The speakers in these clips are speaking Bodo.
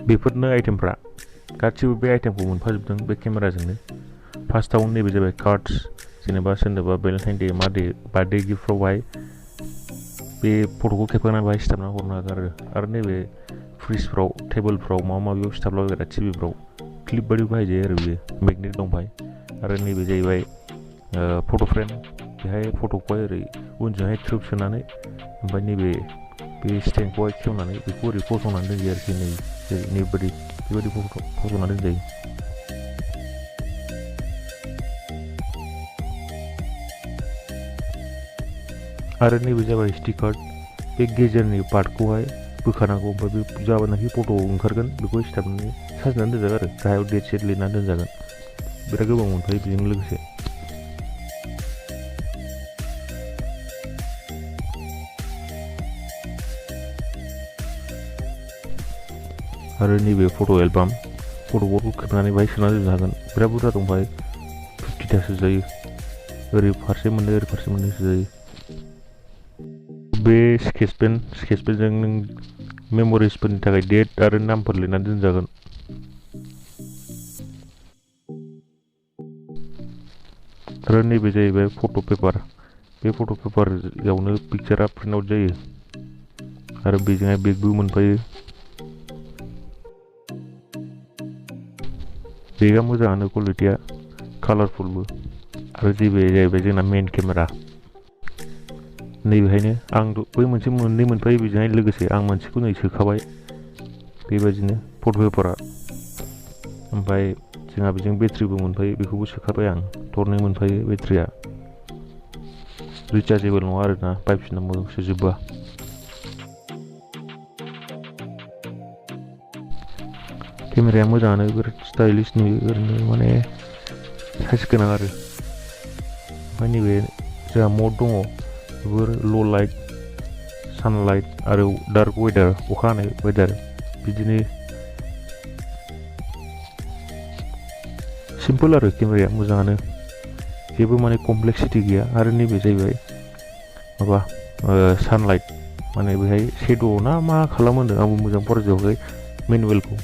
बेफोरनो आइटेमफ्रा गासिबो बे आइटेमखौ मोनफाजोबदों बे केमेराजोंनो। फार्स्टआव नैबे जाबाय कार्ड्स, जेनेबा सोरनोबा भेलेन्टाइन डे मा डे बार्थडे गिफ्टफ्रावहाय बे फट'खौ खेबखांनानै बाहाय सिथाबना हरनो हागोन आरो नैबे फ्रिजफ्राव टेबोलफ्राव माबा माबियाव सिथाबलाबायग्रा टिभिफ्राव क्लिप बायदि बाहायजायो आरो बेयो मेगनेट दं बाहाय। आरो नैबे जाहैबाय फट' फ्रेम, बेहाय फट'खौहाय ओरै उनजोंहाय थ्रोब सोनानै ओमफ्राय नैबे बे स्टेन्डखौहाय खेवनानै बेखौ ओरै फसंनानै दोनजायो आरोखि बेबायदि फसंनानै दोनजायो। आरो नैबे जाबाय स्टिकार, बे गेजेरनि पार्टखौहाय बोखानांगौ, ओमफ्राय बे जाबानाखि फट' ओंखारगोन बेखौ सिथाबनानै साजायनानै दोनजागोन आरो गाहायाव डेट सेट लिरनानै दोनजागोन। बिराद गोबां मोनफायो बेजों लोगोसे। आरो नैबे फट' एलबाम, फट'फोरखौ खेबनानै बाहाय सोनानै दोननो हागोन। बिराद बुरजा दं बाहाय, 50थासो जायो। ओरै फारसे मोननै ओरै फारसे मोननैसो जायो। बे स्केचपेनजों नों मेम'रिसफोरनि थाखाय डेट आरो नामफोर लिरनानै दोनजागोन। आरो नैबे जाहैबाय फट' पेपार, बे फट' पेपारावनो पिकचारा प्रिन्ट आउट जायो आरो बेजोंहाय बेगबो मोनफायो। बेगा मोजाङानो क्वालिटिया, कालारफुलबो। आरो नैबे जाहैबाय जोंना मेन केमेरा, नैबेहायनो आं बै मोनसे मोननै मोनफायो बेजोंहाय लोगोसे आं मोनसेखौ नै सोखाबाय बेबायदिनो फट' पेपारा। ओमफ्राय जोंहा बेजों बेटारिबो मोनफायो, बेखौबो सोखाबाय आं, थरनै मोनफायो बेटारिया। रिचार्जेबल नङा आरोना, बायफिननांगौसो जोबबा। केमेराया मोजाङानो, बिराद स्टाइलिश नुयो, ओरैनो माने साइज गोनां आरो। ओमफ्राय नैबे जोंहा मड दङ, बेफोर ल' लाइट, सानलाइट आरो डार्क वेदार, अखा हानाय वेदार, बिदिनो सिम्पोल आरो केमेराया मोजाङानो, जेबो माने कमप्लेक्सिटि गैया। आरो नैबे जाहैबाय माबा सानलाइट, माने बेहाय शेड' ना मा खालामो होनदों, आंबो मोजां फरायजोबाखै मेनुवेलखौ।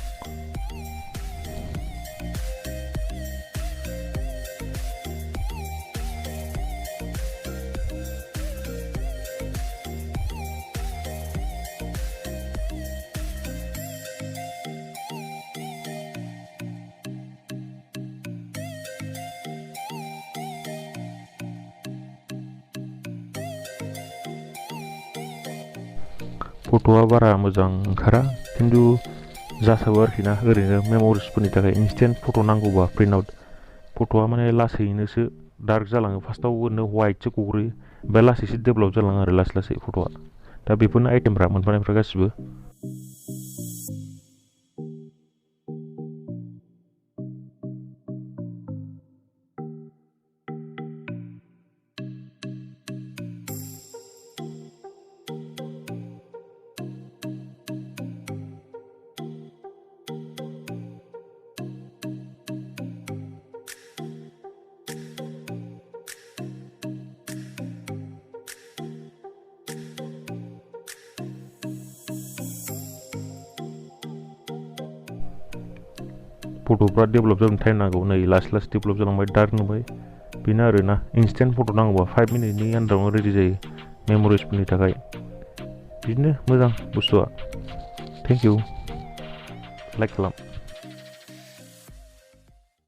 फट'आ बारा मोजां ओंखारा, खिन्थु जासाबो आरोखि ना, ओरैनो मेम'रिसफोरनि थाखाय इनस्टेन्ट फट' नांगौबा प्रिन्ट आउट। फट'आ माने लासैनोसो डार्क जालाङो, फार्स्टआव ओरैनो वाइटसो गग्रोयो, ओमफ्राय लासैसो डेभेलप जालाङो आरो लासै लासै फट'आ। दा बेफोरनो आइटेमफ्रा मोनफानायफ्रा गासिबो। फट'फ्रा डेभेलप जानो टाइम नांगौ, नै लासै लासै डेभेलप जालांबाय, डार्क नुबाय, बेनो आरोना। इनस्टेन्ट फट' नांगौबा 5 मिनिटनि आन्दारावनो रेडि जायो मेम'रिसफोरनि थाखाय। बिदिनो मोजां बुस्थुआ। थेंक इउ, लाइक खालाम।